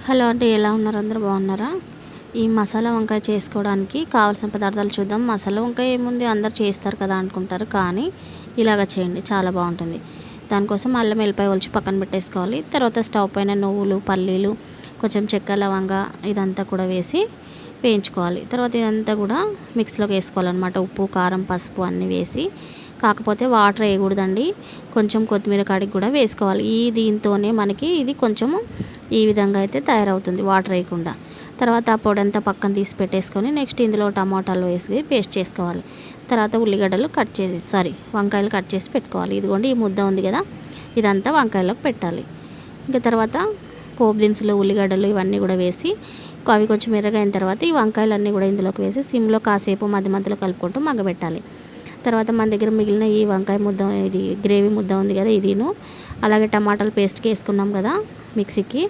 Hello అండి, ఎలా ఉన్నారు? అందరూ బాగున్నారా? ఈ మసాలా వంకాయ చేసుకోవడానికి కావాల్సిన పదార్థాలు చూద్దాం. మసాలా వంకాయ ఏముంది, అందరు చేస్తారు కదా అనుకుంటారు, కానీ ఇలాగ చేయండి, చాలా బాగుంటుంది. దానికోసం అల్లం వెల్లిపాయ ఒలిచి పక్కన పెట్టేసుకోవాలి. తర్వాత స్టవ్ పైన నువ్వులు, పల్లీలు, కొంచెం చెక్క, లవంగా ఇదంతా కూడా వేసి వేయించుకోవాలి. తర్వాత ఇదంతా కూడా మిక్సీలోకి వేసుకోవాలన్నమాట. ఉప్పు, కారం, పసుపు అన్నీ వేసి, కాకపోతే వాటర్ వేయకూడదండి. కొంచెం కొత్తిమీర కాడికి కూడా వేసుకోవాలి. దీంతోనే మనకి ఇది కొంచెము ఈ విధంగా అయితే తయారవుతుంది, వాటర్ వేయకుండా. తర్వాత ఆ పొడి అంతా పక్కన తీసి పెట్టేసుకొని నెక్స్ట్ ఇందులో టమాటాలు వేసి పేస్ట్ చేసుకోవాలి. తర్వాత ఉల్లిగడ్డలు వంకాయలు కట్ చేసి పెట్టుకోవాలి. ఇదిగోండి, ఈ ముద్ద ఉంది కదా, ఇదంతా వంకాయలోకి పెట్టాలి. ఇంకా తర్వాత పోపు దినుసులు, ఉల్లిగడ్డలు ఇవన్నీ కూడా వేసి అవి కొంచెం ఎర్రగైన తర్వాత ఈ వంకాయలన్నీ కూడా ఇందులోకి వేసి సిమ్లో కాసేపు మధ్య మధ్యలో కలుపుకుంటూ మగ్గబెట్టాలి. తర్వాత మన దగ్గర మిగిలిన ఈ వంకాయ ముద్ద, ఇది గ్రేవీ ముద్ద ఉంది కదా, ఇదిను అలాగే టమాటాలు పేస్ట్కి వేసుకున్నాం కదా మిక్సీకి,